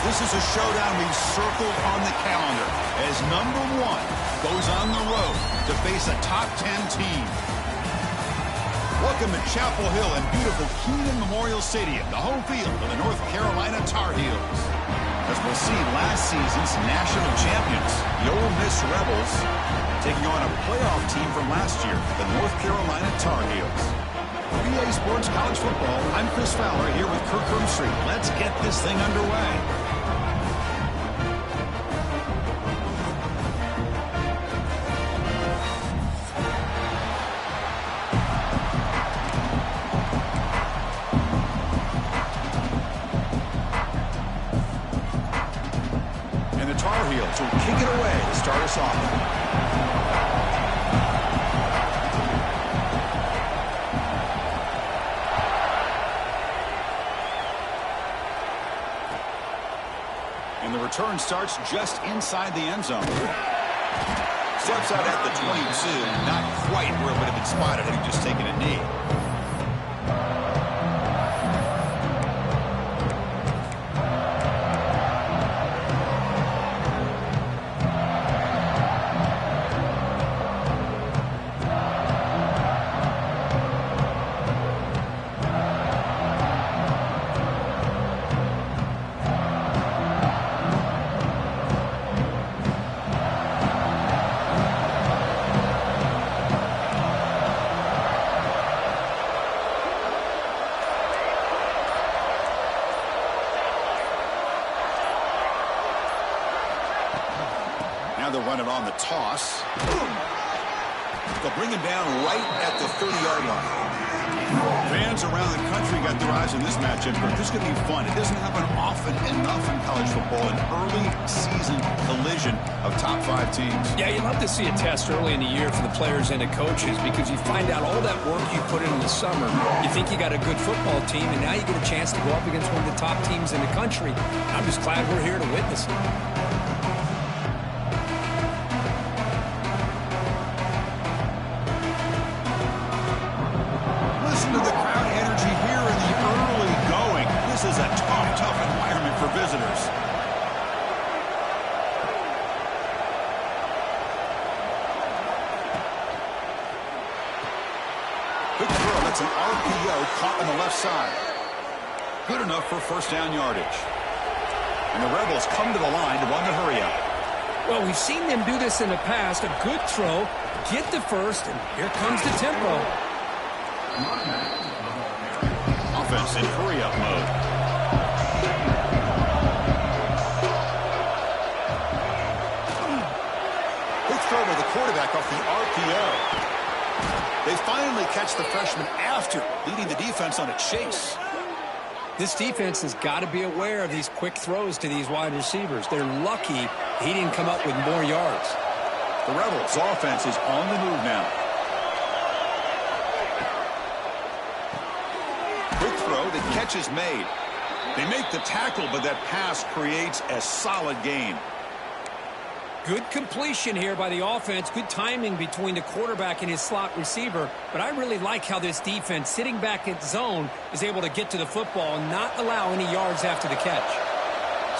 this is a showdown we've circled on the calendar as number 1 goes on the road to face a top 10 team. Welcome to Chapel Hill and beautiful Keenan Memorial Stadium, the home field of the North Carolina Tar Heels. As we'll see, last season's national champions, the Ole Miss Rebels, taking on a playoff team from last year, the North Carolina Tar Heels. For EA Sports College Football, I'm Chris Fowler here with Kirk Street. Let's get this thing underway. Will kick it away to start us off. And the return starts just inside the end zone. Steps out at the 22. Not quite where it would have been spotted had he just taken a knee. They'll run it on the toss. They'll bring him down right at the 30-yard line. Fans around the country got their eyes on this matchup, but this is going to be fun. It doesn't happen often enough in college football, an early season collision of top 5 teams. Yeah, you love to see a test early in the year for the players and the coaches because you find out all that work you put in the summer. You think you got a good football team, and now you get a chance to go up against one of the top teams in the country. I'm just glad we're here to witness it. This is a tough environment for visitors. Quick throw. That's an RPO caught on the left side. Good enough for first down yardage. And the Rebels come to the line to run the hurry up. Well, we've seen them do this in the past. A good throw, get the first, and here comes the tempo. Offense in hurry-up mode. Quick throw to the quarterback off the RPO. They finally catch the freshman after leading the defense on a chase. This defense has got to be aware of these quick throws to these wide receivers. They're lucky he didn't come up with more yards. The Rebels' offense is on the move now. Quick throw, the catch is made. They make the tackle, but that pass creates a solid gain. Good completion here by the offense. Good timing between the quarterback and his slot receiver. But I really like how this defense, sitting back at zone, is able to get to the football and not allow any yards after the catch.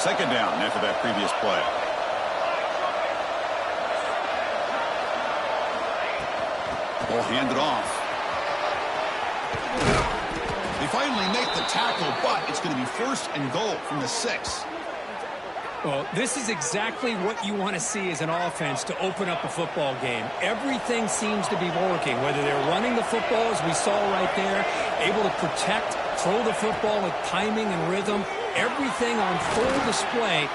Second down after that previous play. Ball handed off. They finally make the tackle, but it's going to be first and goal from the 6. Well, this is exactly what you want to see as an offense to open up a football game. Everything seems to be working, whether they're running the football, as we saw right there, able to protect, throw the football with timing and rhythm, everything on full display.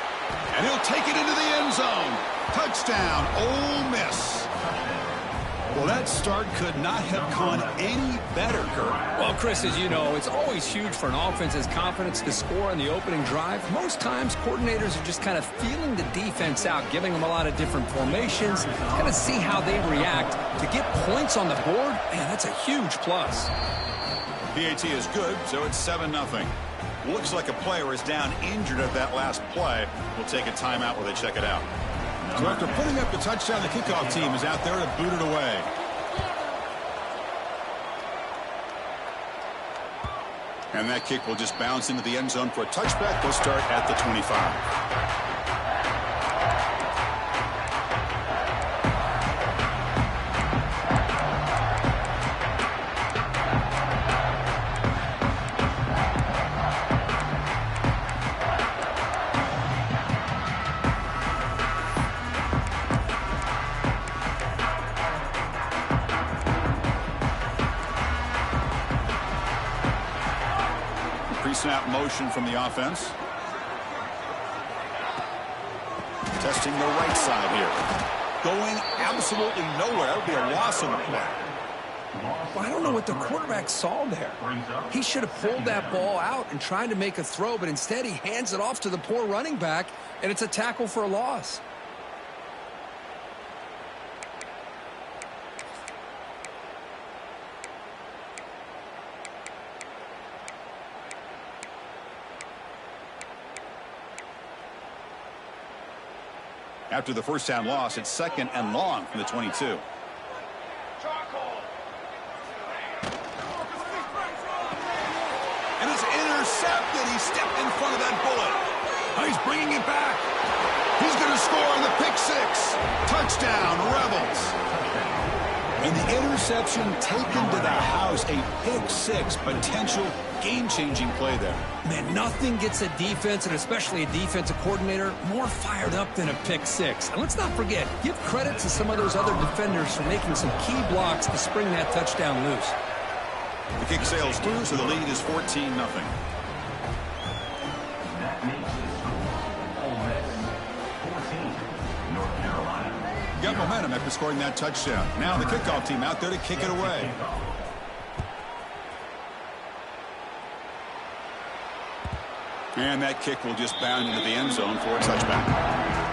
And he'll take it into the end zone. Touchdown, Ole Miss. Well, that start could not have gone any better, Kurt. Well, Chris, as you know, it's always huge for an offense's confidence to score on the opening drive. Most times, coordinators are just kind of feeling the defense out, giving them a lot of different formations, kind of see how they react. To get points on the board, man, that's a huge plus. PAT is good, so it's 7-0. Looks like a player is down injured at that last play. We'll take a timeout while they check it out. So after putting up the touchdown, the kickoff team is out there to boot it away. And that kick will just bounce into the end zone for a touchback. They'll start at the 25. Pre-snap motion from the offense. Testing the right side here. Going absolutely nowhere. That would be a loss on the play. Well, I don't know what the quarterback saw there. He should have pulled that ball out and tried to make a throw, but instead he hands it off to the poor running back, and it's a tackle for a loss. After the first down loss, it's 2nd and long from the 22. And it's intercepted. He stepped in front of that bullet. He's bringing it back. He's going to score on the pick six. Touchdown, Rebels. And the interception taken to the house. A pick six, potential game-changing play there. Man, nothing gets a defense, and especially a defensive coordinator, more fired up than a pick six. And let's not forget, give credit to some of those other defenders for making some key blocks to spring that touchdown loose. The kick sails through, so the lead is 14-0. That makes it Ole Miss 14, North Carolina. Got momentum after scoring that touchdown. Now the kickoff team out there to kick it away. And that kick will just bound into the end zone for a touchback.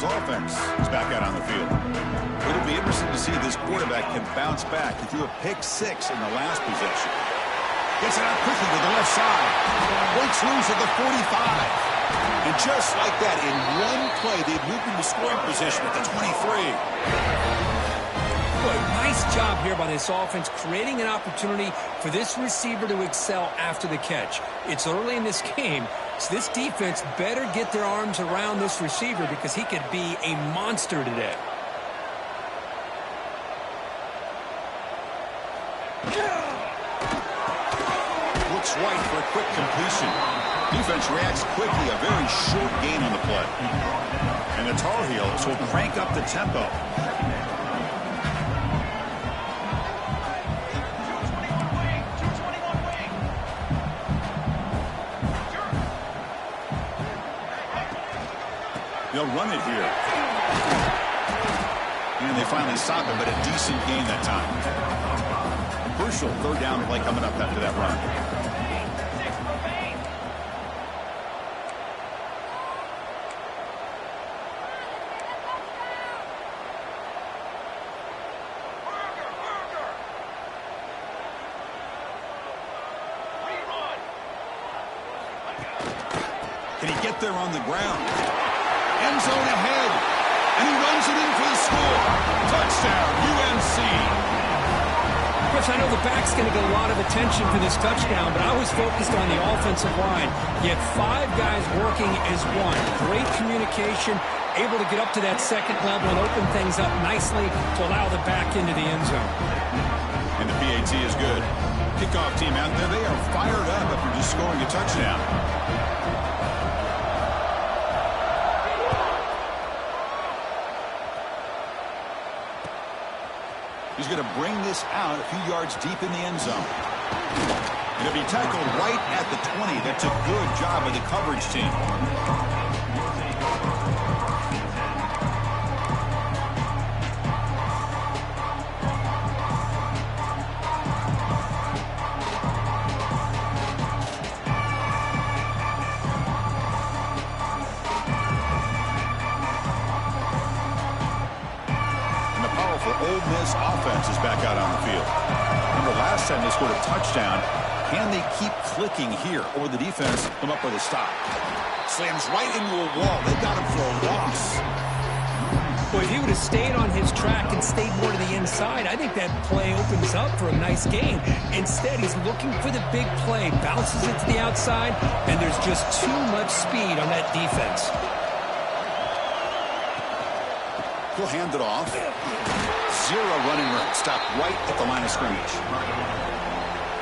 Offense is back out on the field. It'll be interesting to see if this quarterback can bounce back. He threw a pick six in the last possession. Gets it out quickly to the left side. Breaks loose at the 45. And just like that, in one play, they've moved into scoring position at the 23. Boy, nice job here by this offense, creating an opportunity for this receiver to excel after the catch. It's early in this game, so this defense better get their arms around this receiver because he could be a monster today. Looks right for a quick completion. Defense reacts quickly, a very short gain on the play. And the Tar Heels will crank up the tempo. They'll run it here. And they finally stop it, but a decent gain that time. A crucial third down play coming up after that run. Can he get there on the ground? End zone ahead, and he runs it in for the score. Touchdown, UNC. Chris, I know the back's going to get a lot of attention for this touchdown, but I was focused on the offensive line. You had 5 guys working as one. Great communication, able to get up to that second level and open things up nicely to allow the back into the end zone. And the PAT is good. Kickoff team out there, they are fired up after just scoring a touchdown. He's going to bring this out a few yards deep in the end zone. And he'll be tackled right at the 20. That's a good job of the coverage team. The Ole Miss offense is back out on the field. Remember last time they scored a touchdown. Can they keep clicking here, or will the defense come up with a stop? Slams right into a wall. They got him for a loss. Well, if he would have stayed on his track and stayed more to the inside, I think that play opens up for a nice gain. Instead, he's looking for the big play, bounces it to the outside, and there's just too much speed on that defense. He'll hand it off. Zero running room. Stopped right at the line of scrimmage.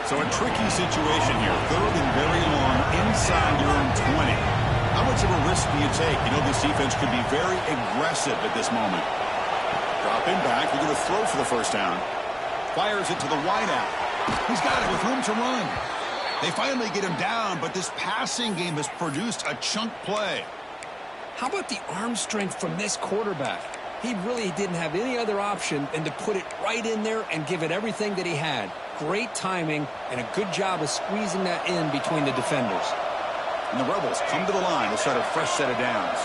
So a tricky situation here. Third and very long inside your own 20. How much of a risk do you take? You know this defense could be very aggressive at this moment. Dropping back. They're going to throw for the first down. Fires it to the wideout. He's got it with room to run. They finally get him down, but this passing game has produced a chunk play. How about the arm strength from this quarterback? He really didn't have any other option than to put it right in there and give it everything that he had. Great timing and a good job of squeezing that in between the defenders. And the Rebels come to the line to start a fresh set of downs.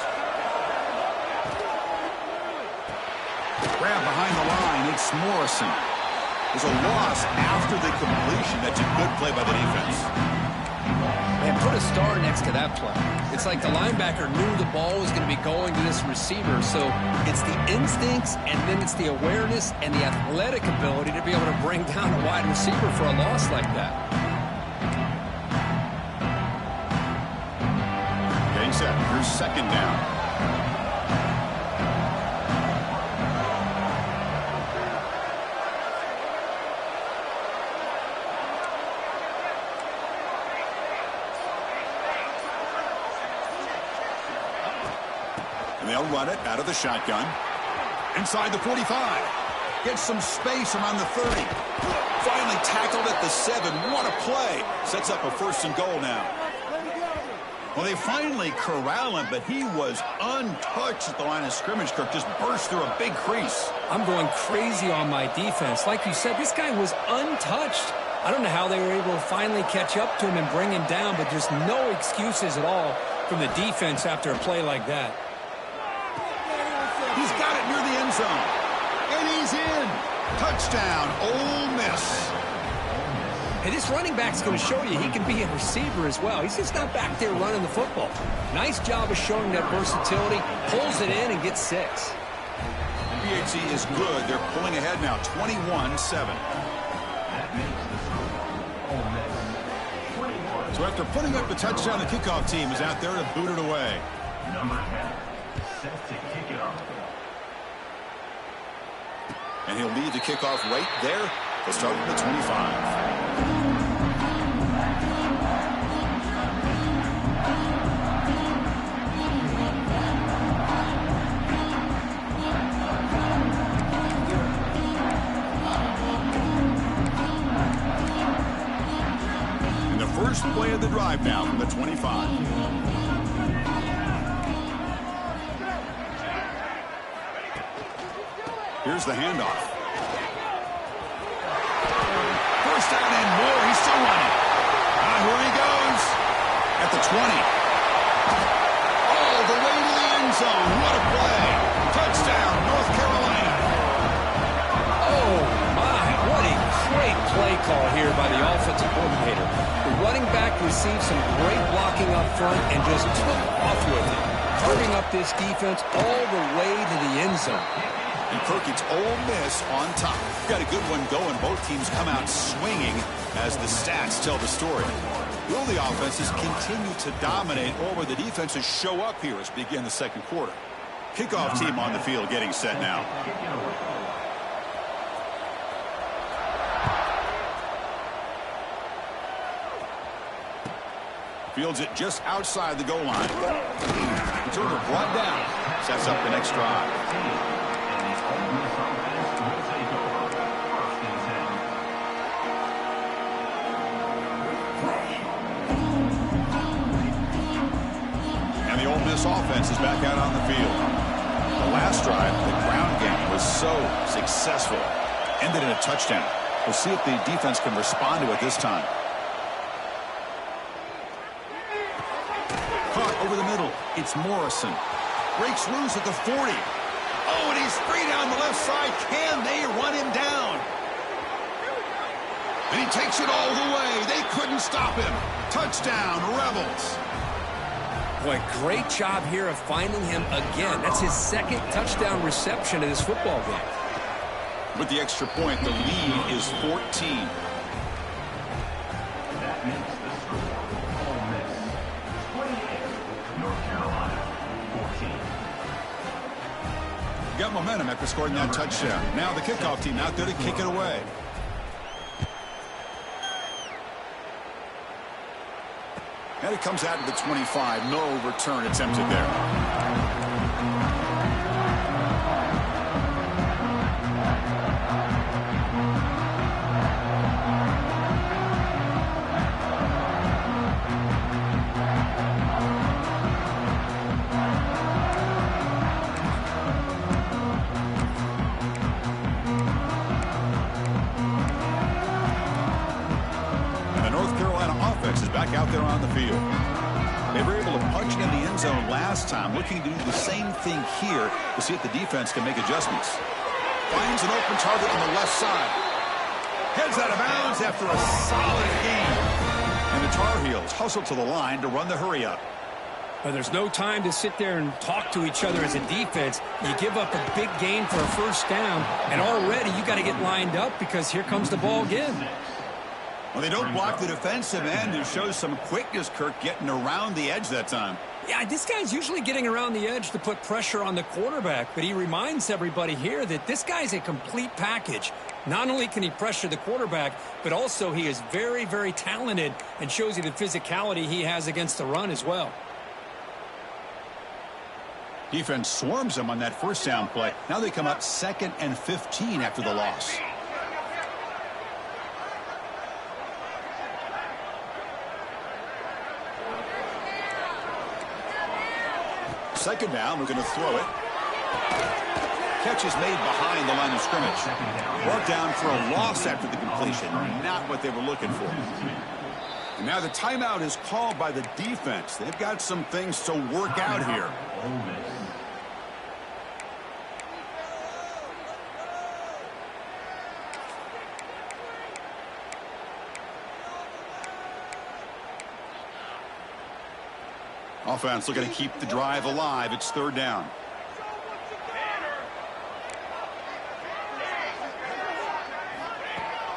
Grab behind the line. It's Morrison. There's a loss after the completion. That's a good play by the defense. And put a star next to that play. It's like the linebacker knew the ball was going to be going to this receiver. So it's the instincts, and then it's the awareness and the athletic ability to be able to bring down a wide receiver for a loss like that. Getting set. Here's second down. And they'll run it out of the shotgun. Inside the 45. Gets some space around the 30. Finally tackled at the 7. What a play. Sets up a first and goal now. Well, they finally corral him, but he was untouched at the line of scrimmage. Kirk just burst through a big crease. I'm going crazy on my defense. Like you said, this guy was untouched. I don't know how they were able to finally catch up to him and bring him down, but there's no excuses at all from the defense after a play like that. He's got it near the end zone. And he's in. Touchdown, Ole Miss. Hey, this running back's going to show you he can be a receiver as well. He's just not back there running the football. Nice job of showing that versatility. Pulls it in and gets 6. BHC is good. They're pulling ahead now, 21-7. So after putting up the touchdown, the kickoff team is out there to boot it away. Number 10, set to kick it off. And he'll lead the kickoff right there. He'll start at the 25. And the first play of the drive now from the 25. Here's the handoff. First down and more. He's still running. Here he goes. At the 20. All the way to the end zone. What a play. Touchdown, North Carolina. Oh, my. What a great play call here by the offensive coordinator. The running back received some great blocking up front and just took off with it, carving up this defense all the way to the end zone. And Kirk, it's Ole Miss on top. Got a good one going. Both teams come out swinging as the stats tell the story. Will the offenses continue to dominate, or will the defenses show up here as we begin the second quarter? Kickoff team on the field getting set now. Fields it just outside the goal line. Returner brought down. Sets up the next drive. And the Ole Miss offense is back out on the field. The last drive, the ground game was so successful. Ended in a touchdown. We'll see if the defense can respond to it this time. Caught over the middle. It's Morrison. Breaks loose at the 40. Oh, and he's free down the left side. Can they he takes it all the way. They couldn't stop him. Touchdown, Rebels. Boy, great job here of finding him again. That's his second touchdown reception in this football game. With the extra point, the lead is 14. That makes the score Ole Miss 28, North Carolina 14. Got momentum after scoring that touchdown. Now the kickoff team out there to kick it away. And it comes out to the 25. No return attempted there. Is back out there on the field. They were able to punch it in the end zone last time, looking to do the same thing here to see if the defense can make adjustments. Finds an open target on the left side. Heads out of bounds after a solid game. And the Tar Heels hustle to the line to run the hurry up. But there's no time to sit there and talk to each other as a defense. You give up a big gain for a first down, and already you got to get lined up because here comes the ball again. Well, they don't block the defensive end. It shows some quickness, Kirk, getting around the edge that time. Yeah, this guy's usually getting around the edge to put pressure on the quarterback, but he reminds everybody here that this guy's a complete package. Not only can he pressure the quarterback, but also he is very, very talented and shows you the physicality he has against the run as well. Defense swarms him on that first down play. Now they come up 2nd and 15 after the loss. Second down, we're going to throw it. Catch is made behind the line of scrimmage. Brought down for a loss after the completion. Not what they were looking for. And now the timeout is called by the defense. They've got some things to work out here. Offense looking to keep the drive alive. It's third down.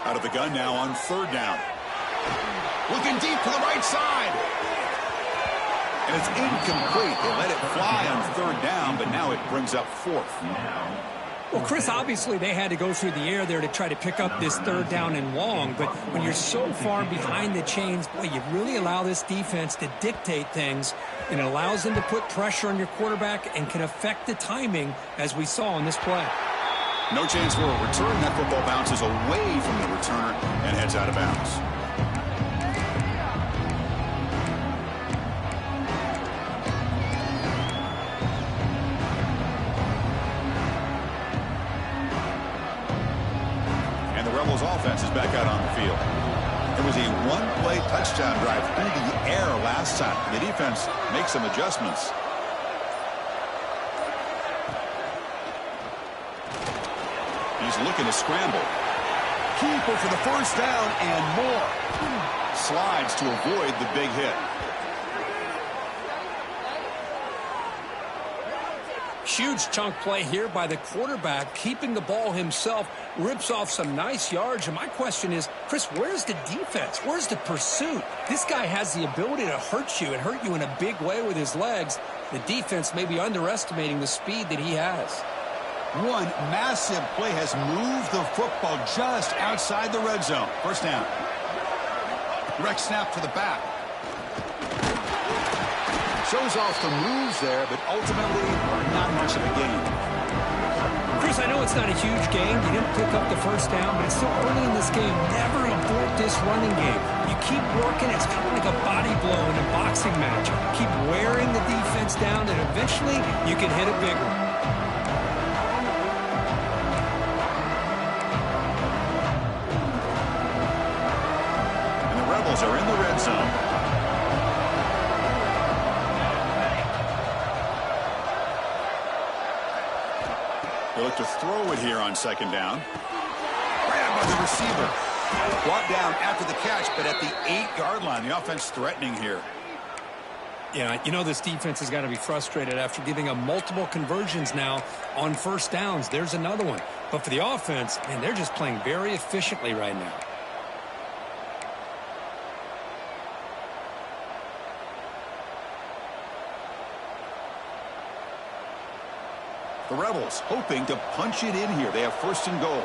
Out of the gun now on third down. Looking deep to the right side. And it's incomplete. They let it fly on third down, but now it brings up fourth. Well, Chris, obviously they had to go through the air there to try to pick up this third down and long, but when you're so far behind the chains, boy, you really allow this defense to dictate things, and it allows them to put pressure on your quarterback and can affect the timing, as we saw in this play. No chance for a return. That football bounces away from the returner and heads out of bounds. Rebels offense is back out on the field. It was a one-play touchdown drive through the air last time. The defense makes some adjustments. He's looking to scramble. Keeper for the first down and more. Slides to avoid the big hit. Huge chunk play here by the quarterback, keeping the ball himself, rips off some nice yards. And my question is, Chris, where's the defense? Where's the pursuit? This guy has the ability to hurt you and hurt you in a big way with his legs. The defense may be underestimating the speed that he has. One massive play has moved the football just outside the red zone. First down. Direct snap to the back. Shows off the moves there, but ultimately not much of a gain. Chris, I know it's not a huge game. You didn't pick up the first down, but it's still early in this game. Never abort this running game. You keep working. It's kind of like a body blow in a boxing match. Keep wearing the defense down, and eventually you can hit a big one. And the Rebels are in the red zone. They look to throw it here on second down. Grabbed by the receiver. Brought down after the catch, but at the 8-yard line. The offense threatening here. Yeah, you know this defense has got to be frustrated after giving up multiple conversions now on first downs. There's another one. But for the offense, man, they're just playing very efficiently right now. The Rebels hoping to punch it in here. They have first and goal.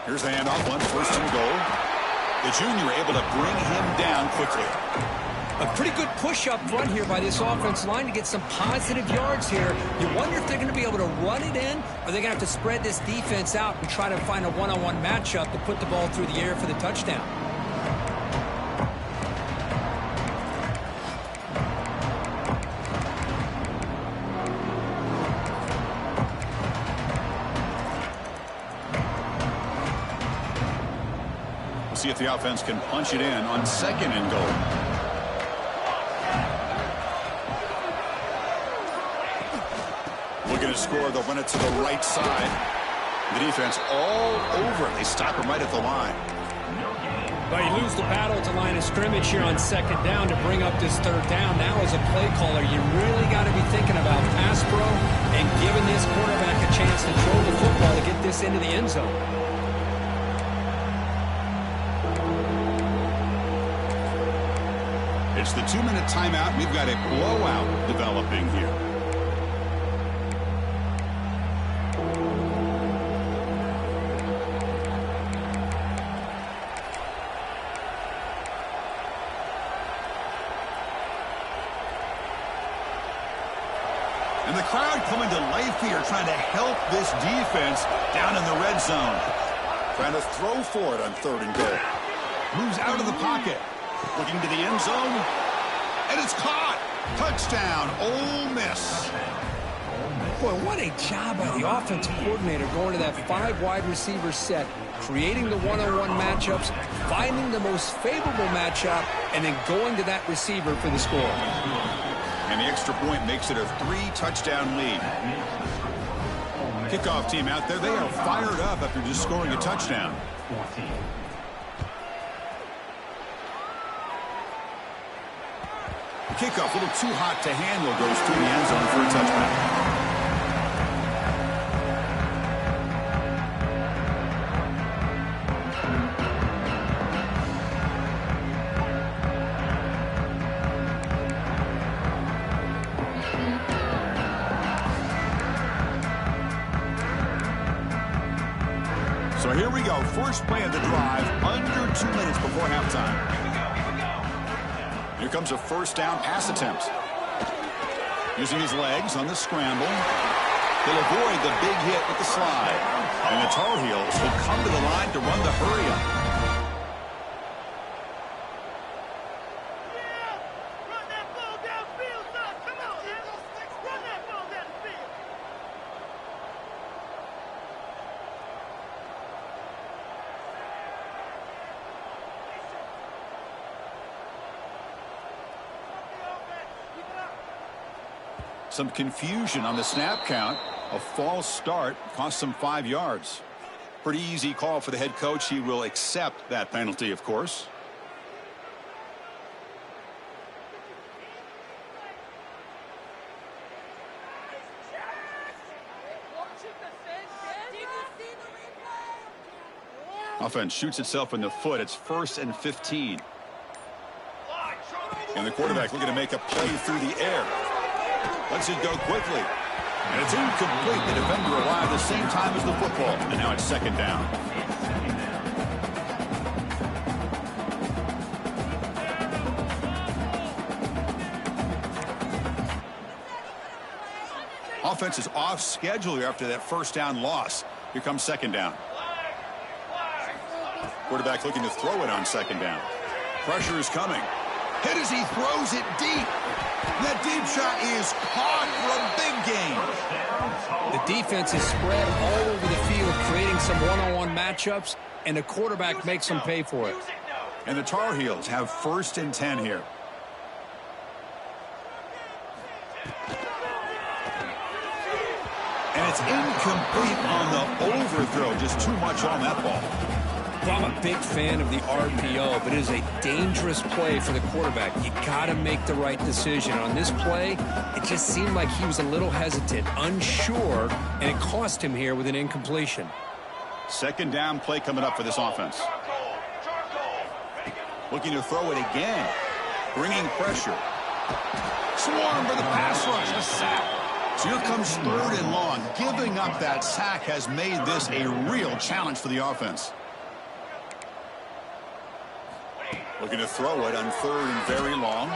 Here's the handoff, one first and goal. The junior able to bring him down quickly. A pretty good push up front here by this offensive line to get some positive yards here. You wonder if they're going to be able to run it in, or they're going to have to spread this defense out and try to find a one-on-one matchup to put the ball through the air for the touchdown. See if the offense can punch it in on second and goal. Looking to score, they'll run it to the right side. The defense all over it. They stop him right at the line. But you lose the battle at the line of scrimmage here on second down to bring up this third down. Now as a play caller, you really got to be thinking about pass pro and giving this quarterback a chance to throw the football to get this into the end zone. It's the 2-minute timeout. We've got a blowout developing here. And the crowd coming to life here, trying to help this defense down in the red zone. Trying to throw for it on third and goal. Moves out of the pocket. Looking to the end zone, and it's caught. Touchdown, Ole Miss. Boy, what a job by the offensive coordinator going to that 5 wide receiver set, creating the one-on-one matchups, finding the most favorable matchup, and then going to that receiver for the score. And the extra point makes it a 3-touchdown lead. Kickoff team out there, they are fired up after just scoring a touchdown. Kickoff, a little too hot to handle, goes through the end zone for a touchdown. So here we go, first play of the drive, under 2 minutes before halftime. Here comes a first down pass attempt. Using his legs on the scramble. He'll avoid the big hit with the slide. And the Tar Heels will come to the line to run the hurry up. Some confusion on the snap count. A false start cost them 5 yards. Pretty easy call for the head coach. He will accept that penalty, of course. Offense shoots itself in the foot. It's 1st and 15. And the quarterback looking to make a play through the air. Lets it go quickly. And it's incomplete. The defender arrived the same time as the football. And now it's second down. Offense is off schedule here after that first down loss. Here comes second down. Quarterback looking to throw it on second down. Pressure is coming. Hit as he throws it deep. That deep shot is caught for a big gain. The defense is spread all over the field, creating some one-on-one matchups, and the quarterback makes them pay for it. And the Tar Heels have 1st and 10 here. And it's incomplete on the overthrow. Just too much on that ball. Well, I'm a big fan of the RPO, but it is a dangerous play for the quarterback. You got to make the right decision. On this play, it just seemed like he was a little hesitant, unsure, and it cost him here with an incompletion. Second down play coming up for this offense. Looking to throw it again. Bringing pressure. Swarm for the pass rush. A sack. So here comes 3rd and long. Giving up that sack has made this a real challenge for the offense. Looking to throw it on 3rd and very long.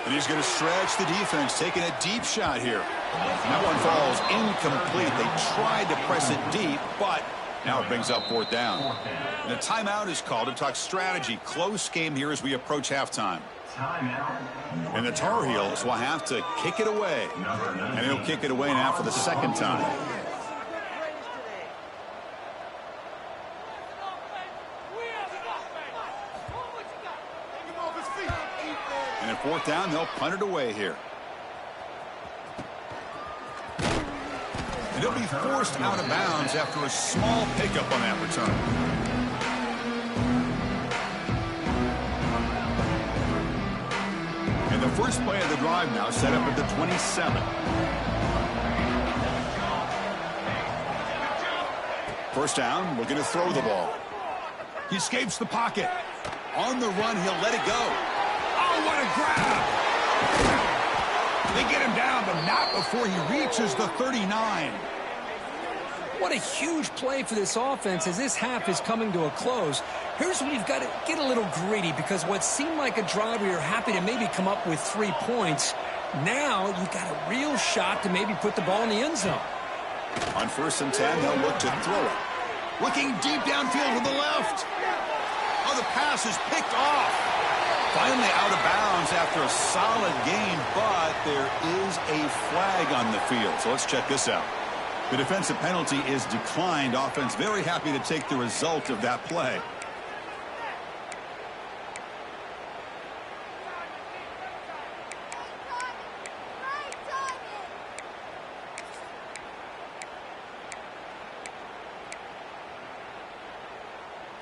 And he's going to stretch the defense, taking a deep shot here. And that one falls incomplete. They tried to press it deep, but now it brings up 4th down. And a timeout is called to talk strategy. Close game here as we approach halftime. And the Tar Heels will have to kick it away. And he'll kick it away now for the 2nd time. And at 4th down, they'll punt it away here. And he'll be forced out of bounds after a small pickup on that return. And the first play of the drive now set up at the 27. First down, looking to throw the ball. He escapes the pocket. On the run, he'll let it go. Oh, what a grab! They get him down, but not before he reaches the 39. What a huge play for this offense as this half is coming to a close. Here's where you've got to get a little greedy, because what seemed like a drive where you're happy to maybe come up with 3 points, now you've got a real shot to maybe put the ball in the end zone. On 1st and 10, they'll look to throw it. Looking deep downfield to the left. Oh, the pass is picked off. Finally out of bounds after a solid gain, but there is a flag on the field. So let's check this out. The defensive penalty is declined. Offense very happy to take the result of that play.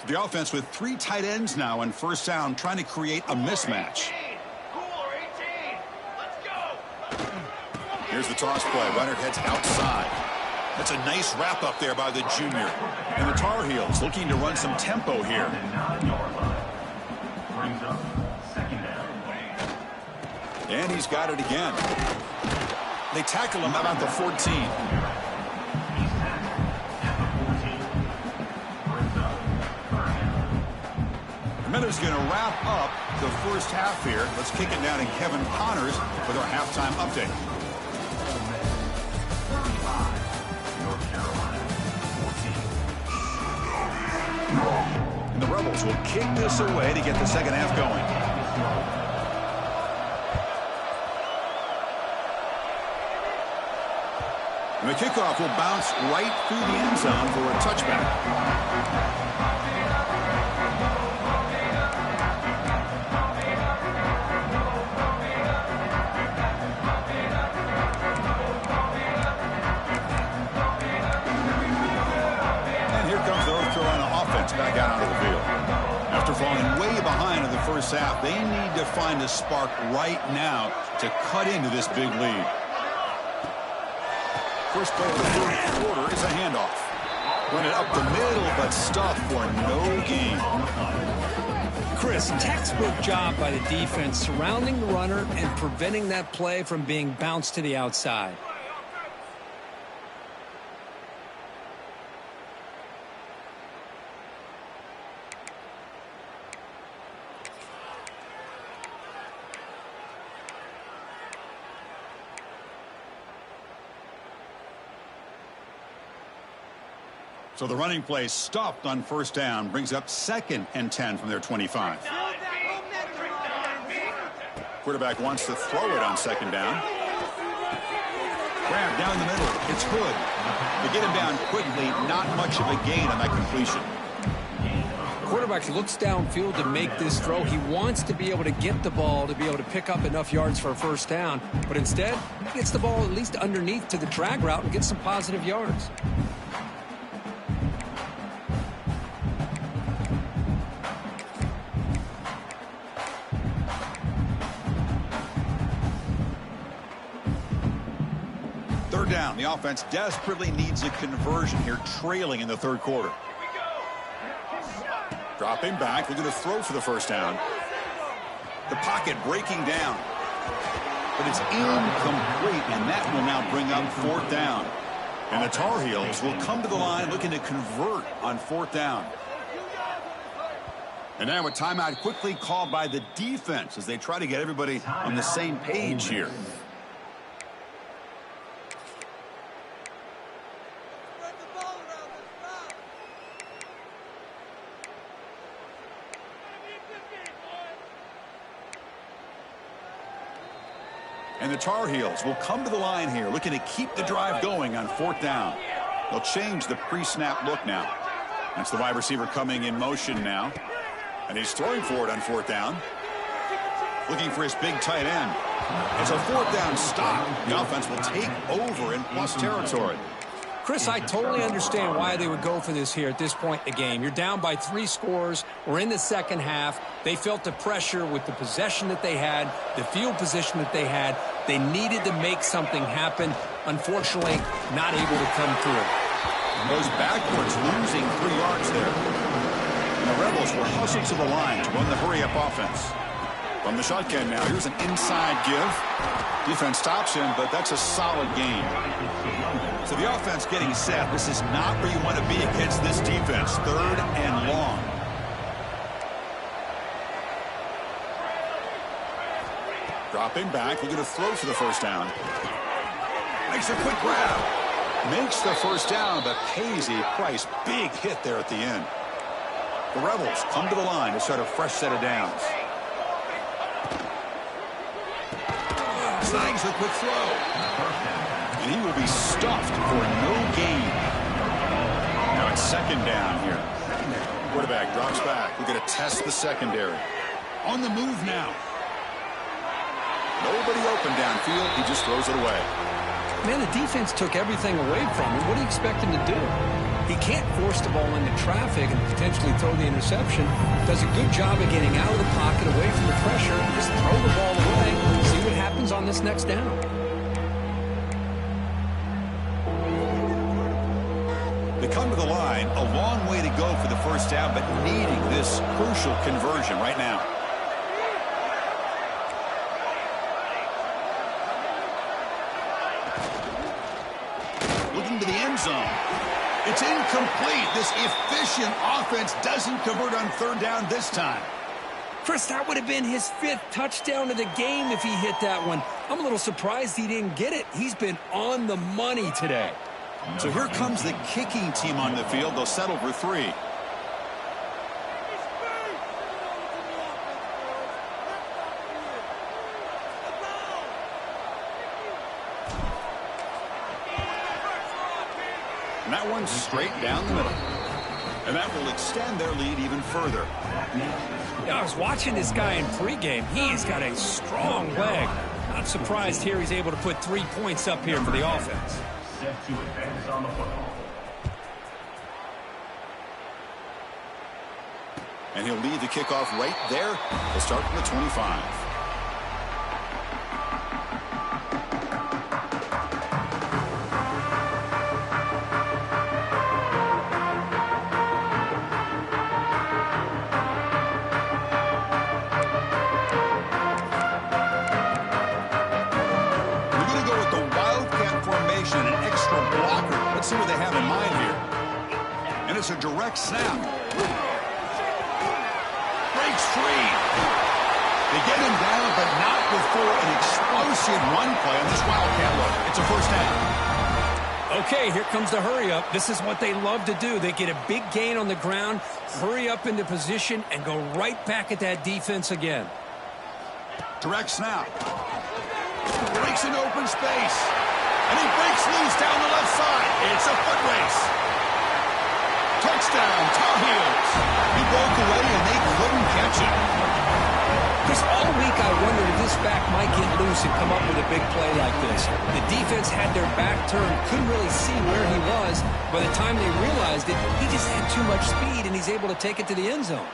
The offense with 3 tight ends now on 1st down, trying to create a mismatch. Here's the toss play. Runner heads outside. That's a nice wrap up there by the junior. And the Tar Heels looking to run some tempo here. And he's got it again. They tackle him about the 14. Miller's going to wrap up the first half here. Let's kick it down to Kevin Connors with our halftime update. And the Rebels will kick this away to get the second half going. And the kickoff will bounce right through the end zone for a touchback. Back out onto the field. After falling way behind in the first half, they need to find a spark right now to cut into this big lead. First play of the 3rd quarter is a handoff. Run it up the middle, but stuffed for no gain. Chris, textbook job by the defense surrounding the runner and preventing that play from being bounced to the outside. So the running play stopped on 1st down, brings up 2nd and 10 from their 25. Quarterback wants to throw it on 2nd down. Grab down the middle. It's Hood. They get him down quickly. Not much of a gain on that completion. quarterback looks downfield to make this throw. He wants to be able to get the ball to be able to pick up enough yards for a first down. But instead, he gets the ball at least underneath to the drag route and gets some positive yards. Third down. The offense desperately needs a conversion here, trailing in the third quarter. Dropping back, looking to throw for the first down. The pocket breaking down. But it's incomplete, and that will now bring up fourth down. And the Tar Heels will come to the line looking to convert on fourth down. And now a timeout quickly called by the defense as they try to get everybody on the same page here. And the Tar Heels will come to the line here, looking to keep the drive going on fourth down. They'll change the pre-snap look now. That's the wide receiver coming in motion now. And he's throwing for it on fourth down. Looking for his big tight end. It's a fourth down stop. The offense will take over in plus territory. Chris, I totally understand why they would go for this here at this point in the game. You're down by 3 scores. We're in the second half. They felt the pressure with the possession that they had, the field position that they had. They needed to make something happen. Unfortunately, not able to come through. Goes backwards, losing 3 yards there. And the Rebels will hustle to the line to run the hurry-up offense. From the shotgun now, here's an inside give. Defense stops him, but that's a solid gain. So the offense getting set. This is not where you want to be against this defense. Third and long. Dropping back, looking to throw for the first down. Makes a quick grab. Makes the first down, but pays a price. Big hit there at the end. The Rebels come to the line to start a fresh set of downs. Snags a quick throw. And he will be stuffed for no gain. Now it's second down here. Quarterback drops back. We're going to test the secondary. On the move now. Nobody open downfield. He just throws it away. Man, the defense took everything away from him. What do you expect him to do? He can't force the ball into traffic and potentially throw the interception. Does a good job of getting out of the pocket, away from the pressure, and just throw the ball away. See what happens on this next down. They come to the line, a long way to go for the first down, but needing this crucial conversion right now. Looking to the end zone. It's incomplete. This efficient offense doesn't convert on third down this time. Chris, that would have been his 5th touchdown of the game if he hit that one. I'm a little surprised he didn't get it. He's been on the money today. So here comes the kicking team on the field. They'll settle for 3. And that one's straight down the middle. And that will extend their lead even further. Yeah, I was watching this guy in pregame. He's got a strong leg. Not surprised here he's able to put 3 points up here for the offense. Set to advance on the football. And he'll lead the kickoff right there. He'll start from the 25. Let's see what they have in mind here. And it's a direct snap. Breaks free. They get him down, but not before an explosive run play on this Wildcat look. It's a first down. Okay, here comes the hurry up. This is what they love to do. They get a big gain on the ground, hurry up into position, and go right back at that defense again. Direct snap. Breaks an open space. And he breaks loose down the left side. It's a foot race. Touchdown, Tar Heels. He broke away and they couldn't catch him. Chris, all week I wondered if this back might get loose and come up with a big play like this. The defense had their back turned, couldn't really see where he was. By the time they realized it, he just had too much speed, and he's able to take it to the end zone.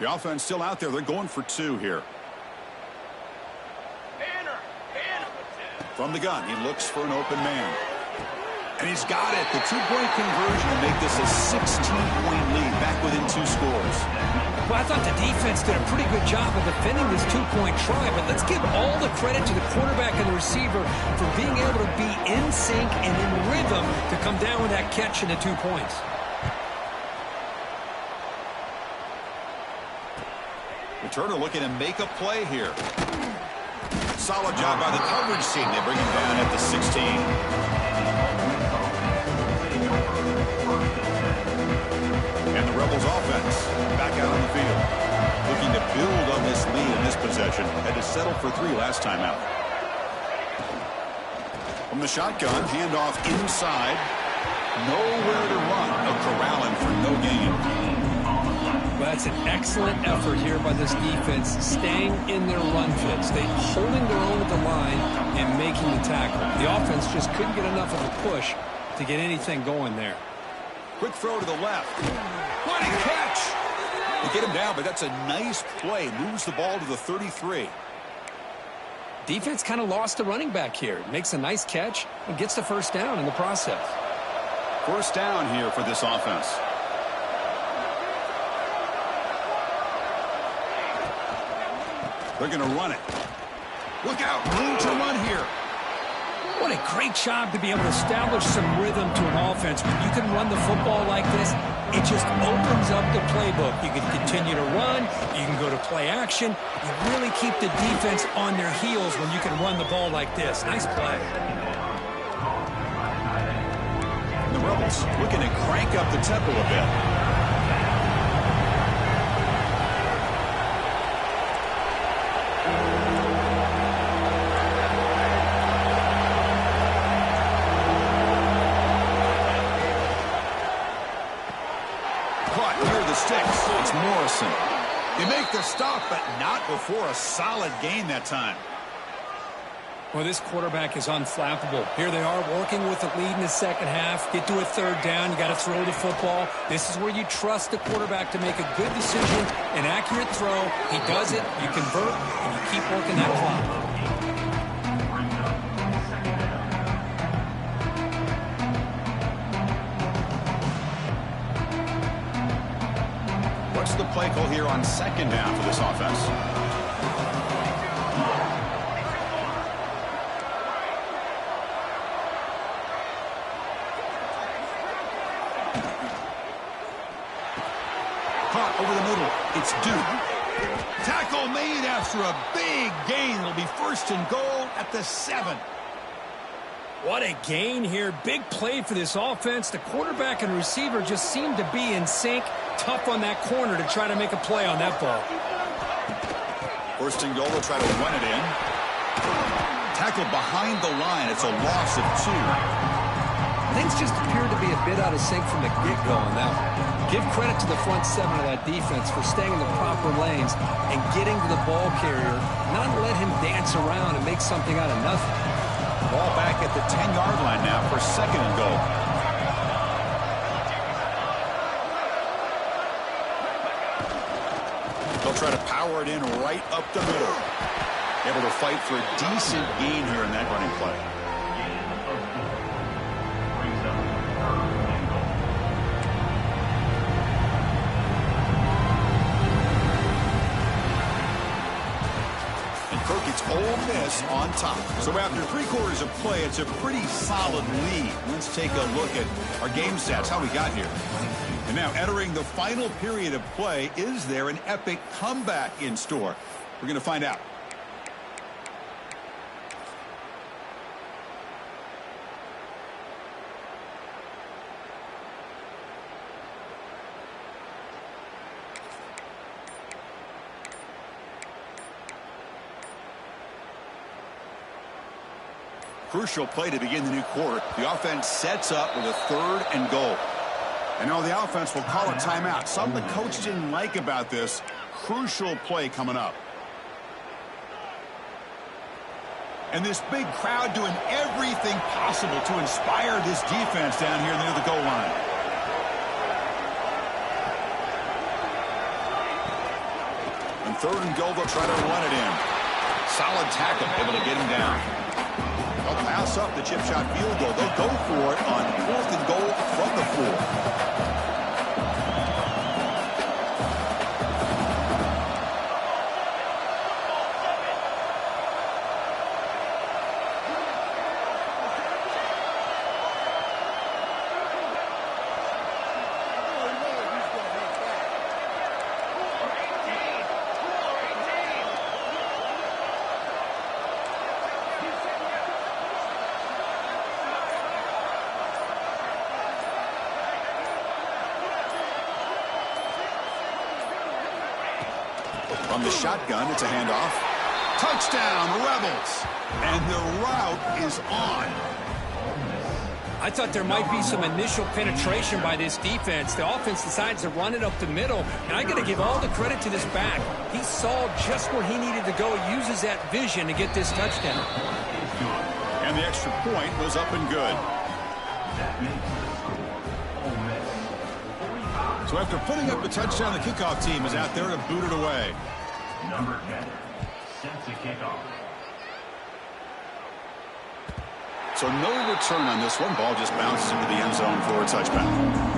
The offense still out there. They're going for 2 here. From the gun, he looks for an open man. And he's got it. The 2-point conversion will make this a 16-point lead, back within 2 scores. Well, I thought the defense did a pretty good job of defending this 2-point try, but let's give all the credit to the quarterback and the receiver for being able to be in sync and in rhythm to come down with that catch and the 2 points. Returner looking to make a play here. Solid job by the coverage team. They bring him down at the 16. And the Rebels offense back out on the field. Looking to build on this lead in this possession. Had to settle for 3 last time out. From the shotgun, handoff inside. Nowhere to run. A corralling for no gain. Well, that's an excellent effort here by this defense, staying in their run fits. They holding their own at the line and making the tackle. The offense just couldn't get enough of a push to get anything going there. Quick throw to the left. What a catch! They get him down, but that's a nice play. Moves the ball to the 33. Defense kind of lost the running back here. Makes a nice catch and gets the first down in the process. First down here for this offense. They're going to run it. Look out. Room to run here. What a great job to be able to establish some rhythm to an offense. When you can run the football like this, it just opens up the playbook. You can continue to run. You can go to play action. You really keep the defense on their heels when you can run the ball like this. Nice play. The Rebels looking to crank up the tempo a bit. Sticks. It's Morrison. They make the stop, but not before a solid gain that time. Well, this quarterback is unflappable. Here they are working with the lead in the second half. Get to a 3rd down. You got to throw the football. This is where you trust the quarterback to make a good decision, an accurate throw. He does it. You convert, and you keep working that clock. What's the play call here on 2nd down for this offense? Caught over the middle. It's Duke. Tackle made after a big gain. It'll be 1st and goal at the 7. What a gain here. Big play for this offense. The quarterback and receiver just seem to be in sync. Tough on that corner to try to make a play on that ball. 1st and goal to try to run it in. Tackled behind the line. It's a loss of 2. Things just appeared to be a bit out of sync from the get-go on that one. Give credit to the front 7 of that defense for staying in the proper lanes and getting to the ball carrier, not let him dance around and make something out of nothing. Ball back at the 10-yard line now for 2nd and goal. They'll try to power it in right up the middle. Able to fight for a decent gain here in that running play. It's Ole Miss on top. So after 3 quarters of play, it's a pretty solid lead. Let's take a look at our game stats, how we got here. And now entering the final period of play, is there an epic comeback in store? We're going to find out. Crucial play to begin the new quarter. The offense sets up with a 3rd and goal. And now the offense will call a timeout. Something the coach didn't like about this. Crucial play coming up. And this big crowd doing everything possible to inspire this defense down here near the goal line. And 3rd and goal, they'll try to run it in. Solid tackle, able to get him down. They'll pass up the chip shot field goal. They'll go for it on 4th and goal from the 4. From the shotgun, it's a handoff. Touchdown, Rebels. And the route is on. I thought there might be some initial penetration by this defense. The offense decides to run it up the middle. And I got to give all the credit to this back. He saw just where he needed to go, uses that vision to get this touchdown. And the extra point was up and good. So after putting up the touchdown, the kickoff team is out there to boot it away. Number 10 sets the kickoff. So no return on this one. Ball just bounces into the end zone for a touchback.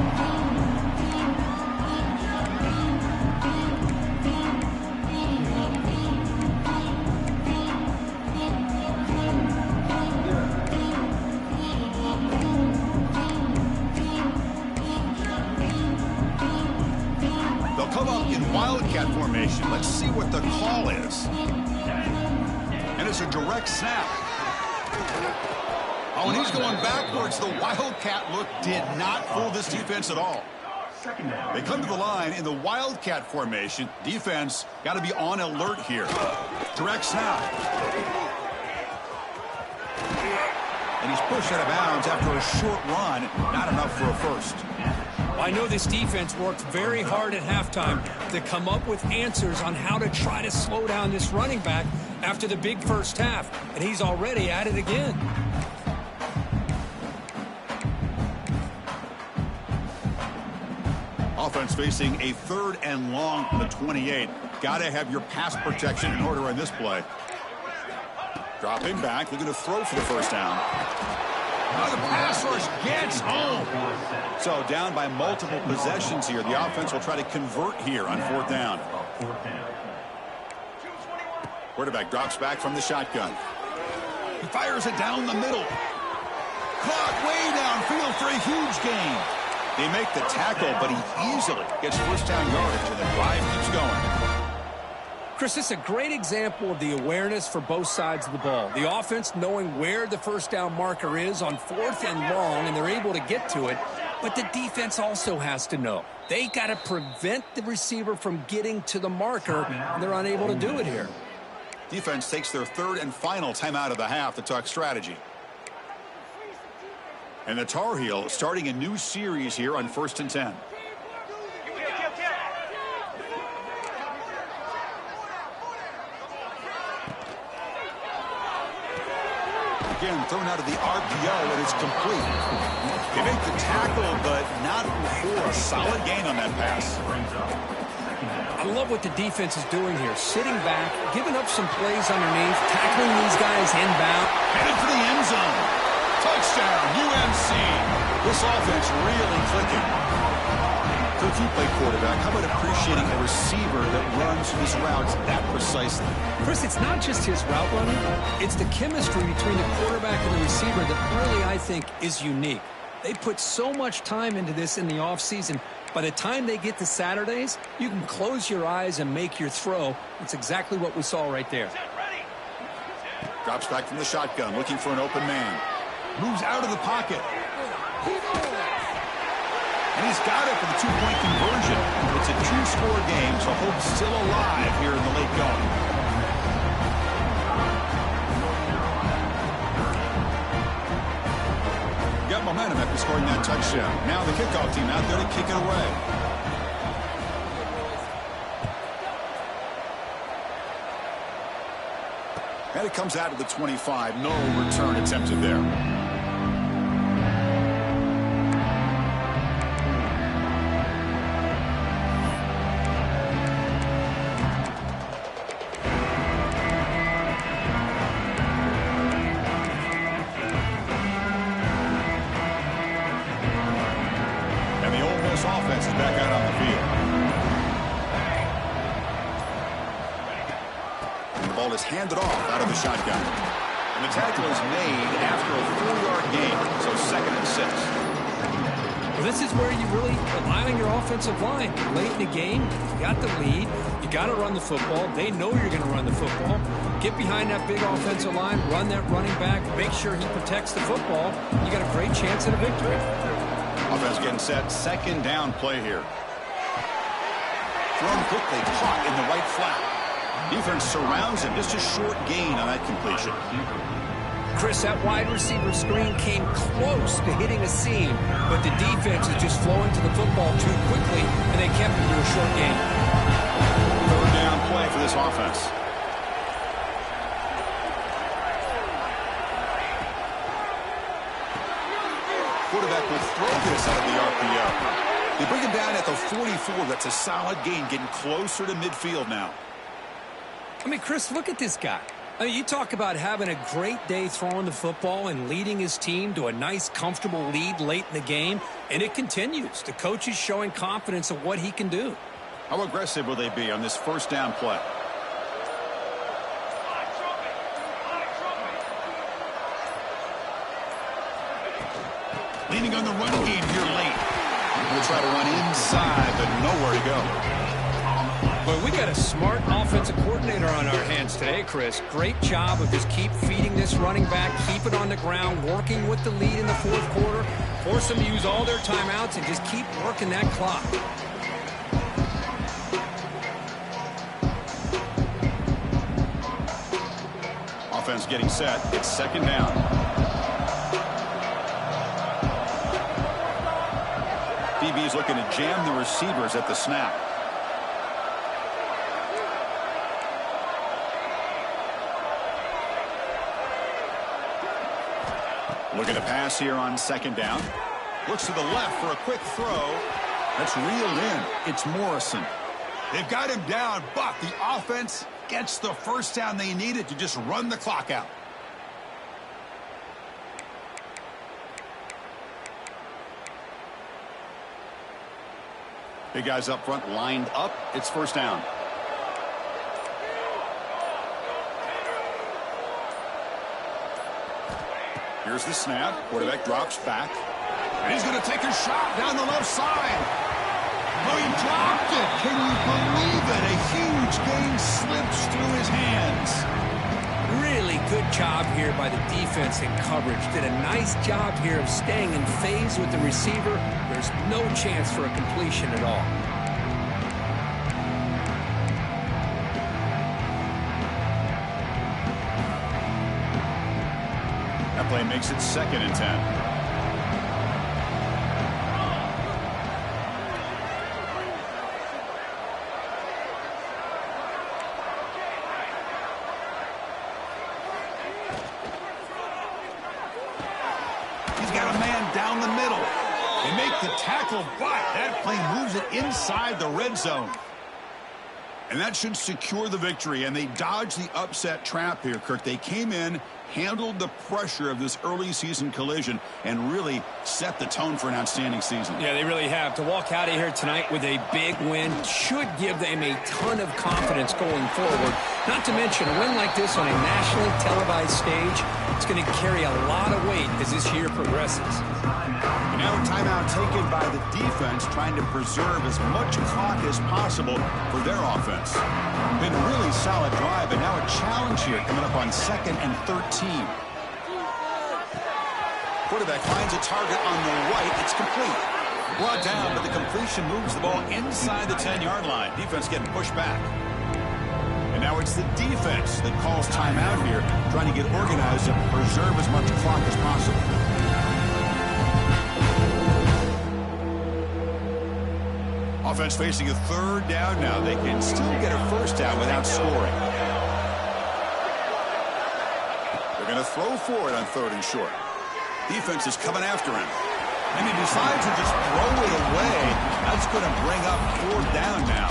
Wildcat formation. Let's see what the call is. And it's a direct snap. Oh, and he's going backwards. The Wildcat look did not fool this defense at all. They come to the line in the Wildcat formation. Defense got to be on alert here. Direct snap. And he's pushed out of bounds after a short run. Not enough for a first. I know this defense worked very hard at halftime to come up with answers on how to try to slow down this running back after the big first half, and he's already at it again. Offense facing a 3rd and long from the 28. Got to have your pass protection in order on this play. Dropping back, looking to throw for the first down. Oh, the pass rush gets home. So down by multiple possessions here. The offense will try to convert here on 4th down. Quarterback drops back from the shotgun. He fires it down the middle. Caught way downfield for a huge gain. They make the tackle, but he easily gets first down yardage, and the drive keeps going. Chris, this is a great example of the awareness for both sides of the ball. The offense knowing where the first down marker is on 4th and long, and they're able to get to it. But the defense also has to know. They got to prevent the receiver from getting to the marker, and they're unable to do it here. Defense takes their 3rd and final timeout of the half to talk strategy. And the Tar Heels starting a new series here on 1st and 10. Again, thrown out of the RPO, and it's complete. They make the tackle, but not before a solid gain on that pass. I love what the defense is doing here. Sitting back, giving up some plays underneath, tackling these guys inbound. Headed for the end zone. Touchdown, UNC. This offense really clicking. So if you play quarterback, how about appreciating a receiver that runs his routes that precisely? Chris, it's not just his route running. It's the chemistry between the quarterback and the receiver that really, I think, is unique. They put so much time into this in the offseason. By the time they get to Saturdays, you can close your eyes and make your throw. It's exactly what we saw right there. Drops back from the shotgun, looking for an open man. Moves out of the pocket. And he's got it for the 2-point conversion. It's a 2-score game, so hope still alive here in the late going. momentum after scoring that touchdown. Now the kickoff team out there to kick it away. And it comes out to the 25. No return attempted there. And the Ole Miss offense is back out on the field. Ball is handed off out of the shotgun. And the tackle is made after a 4-yard gain, so 2nd and 6. Well, this is where you really rely on your offensive line. Late in the game, you got the lead. You got to run the football. They know you're going to run the football. Get behind that big offensive line, run that running back, make sure he protects the football. You got a great chance at a victory. Offense getting set. 2nd down play here. Thrown quickly, caught in the right flat. Defense surrounds him. Just a short gain on that completion. Chris, that wide receiver screen came close to hitting a seam, but the defense is just flowing to the football too quickly, and they kept it to a short gain. 3rd down play for this offense. Quarterback will throw this out of the RPO. They bring him down at the 44. That's a solid gain, getting closer to midfield now. I mean, Chris, look at this guy. I mean, you talk about having a great day throwing the football and leading his team to a nice, comfortable lead late in the game, and it continues. The coach is showing confidence of what he can do. How aggressive will they be on this 1st down play? Leaning on the running game here late. We'll try to run inside, but nowhere to go. Well, we got a smart offensive coordinator on our hands today, Chris. Great job of just keep feeding this running back, keep it on the ground, working with the lead in the 4th quarter, force them to use all their timeouts, and just keep working that clock. Offense getting set. It's 2nd down. DB's looking to jam the receivers at the snap. Looking to pass here on 2nd down. Looks to the left for a quick throw. That's reeled in. It's Morrison. They've got him down, but the offense gets the 1st down they needed to just run the clock out. Big guys up front lined up. It's 1st down. Here's the snap. Quarterback drops back. And he's going to take a shot down the left side. Oh, he dropped it. Can you believe it? A huge gain slips through his hands. Really good job here by the defense in coverage. Did a nice job here of staying in phase with the receiver. There's no chance for a completion at all. That play makes it 2nd and 10. He's got a man down the middle. They make the tackle, but that play moves it inside the red zone. And that should secure the victory, and they dodged the upset trap here, Kirk. They came in, handled the pressure of this early season collision, and really set the tone for an outstanding season. Yeah, they really have. To walk out of here tonight with a big win should give them a ton of confidence going forward. Not to mention, a win like this on a nationally televised stage, it's going to carry a lot of weight as this year progresses. And now a timeout taken by the defense, trying to preserve as much clock as possible for their offense. Been a really solid drive, and now a challenge here coming up on 2nd and 13. Quarterback finds a target on the right. It's complete. Brought down, but the completion moves the ball inside the 10-yard line. Defense getting pushed back. And now it's the defense that calls timeout here, trying to get organized and preserve as much clock as possible. Offense facing a third down now. They can still get a first down without scoring. They're going to throw for it on 3rd and short. Defense is coming after him. And he decides to just throw it away. That's going to bring up 4th down now.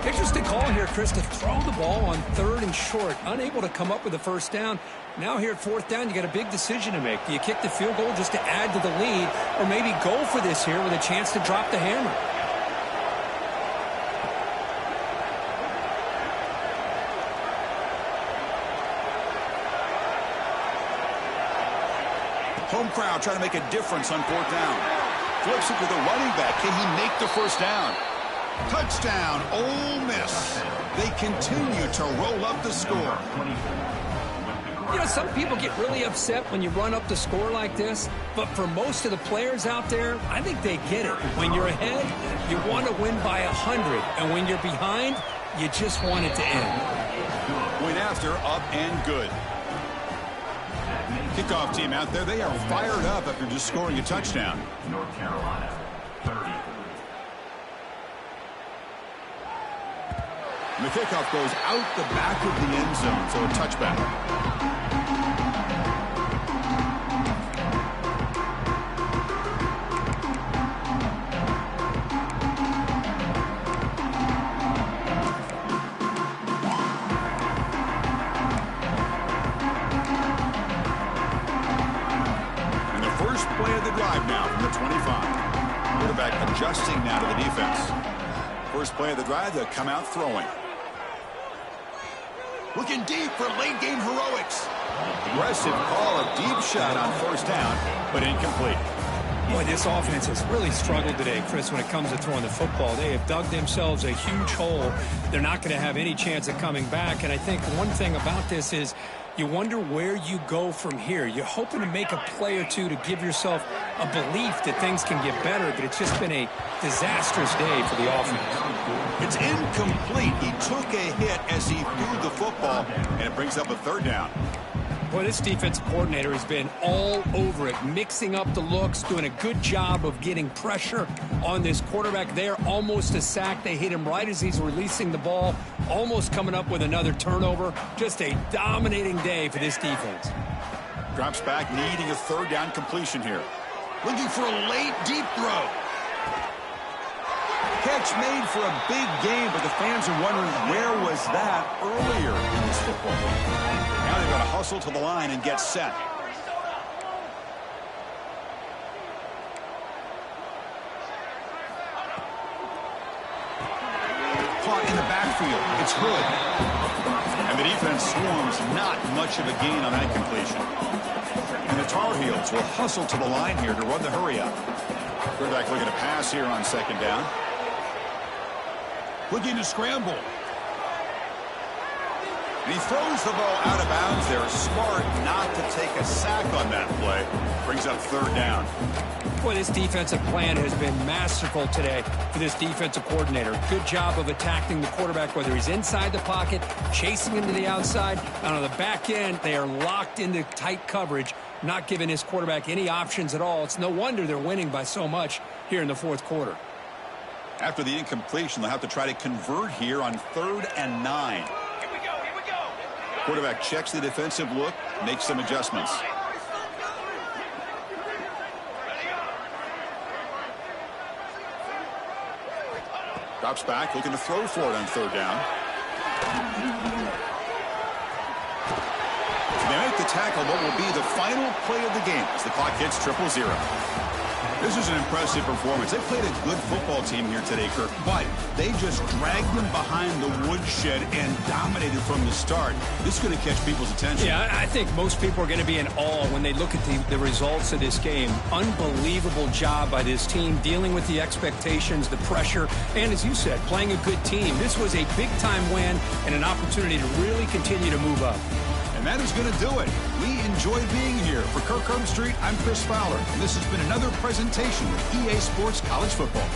Interesting call here, Chris, to throw the ball on 3rd and short. Unable to come up with a first down. Now here at 4th down, you got a big decision to make. Do you kick the field goal just to add to the lead, or maybe go for this here with a chance to drop the hammer? Home crowd trying to make a difference on 4th down. Flips it to the running back. Can he make the first down? Touchdown, Ole Miss. They continue to roll up the score. You know, some people get really upset when you run up the score like this, but for most of the players out there, I think they get it. When you're ahead, you want to win by 100, and when you're behind, you just want it to end. Point after, up and good. Kickoff team out there, they are fired up after just scoring a touchdown. North Carolina, 30. And the kickoff goes out the back of the end zone, so a touchback. And the first play of the drive now from the 25. Quarterback adjusting now to the defense. First play of the drive, they'll come out throwing. Looking deep for late-game heroics. Aggressive call, a deep shot on 1st down, but incomplete. Boy, this offense has really struggled today, Chris, when it comes to throwing the football. They have dug themselves a huge hole. They're not going to have any chance of coming back. And I think one thing about this is you wonder where you go from here. You're hoping to make a play or two to give yourself a belief that things can get better, but it's just been a disastrous day for the offense. It's incomplete. He took a hit as he threw the football, and it brings up a 3rd down. Boy, this defensive coordinator has been all over it, mixing up the looks, doing a good job of getting pressure on this quarterback there. Almost a sack. They hit him right as he's releasing the ball, almost coming up with another turnover. Just a dominating day for this defense. Drops back, needing a 3rd down completion here. Looking for a late, deep throw. Catch made for a big game, but the fans are wondering where was that earlier in this football game. Now they've got to hustle to the line and get set. Caught in the backfield. It's Hood. And the defense swarms, not much of a gain on that completion. And the Tar Heels will hustle to the line here to run the hurry up. Quarterback looking to pass here on 2nd down. Looking to scramble. And he throws the ball out of bounds there. Smart not to take a sack on that play. Brings up 3rd down. Boy, this defensive plan has been masterful today for this defensive coordinator. Good job of attacking the quarterback, whether he's inside the pocket, chasing him to the outside. And on the back end, they are locked into tight coverage, not giving his quarterback any options at all. It's no wonder they're winning by so much here in the 4th quarter. After the incompletion, they'll have to try to convert here on 3rd and 9. Here we go. Quarterback checks the defensive look, makes some adjustments. Drops back, looking to throw for it on 3rd down. They make the tackle, what will be the final play of the game as the clock hits 0-0. This is an impressive performance. They played a good football team here today, Kirk, but they just dragged them behind the woodshed and dominated from the start. This is going to catch people's attention. Yeah, I think most people are going to be in awe when they look at the results of this game. Unbelievable job by this team, dealing with the expectations, the pressure, and as you said, playing a good team. This was a big-time win and an opportunity to really continue to move up. And that is going to do it. We enjoyed being here. For Kirk Street, I'm Chris Fowler, and this has been another presentation of EA Sports College Football.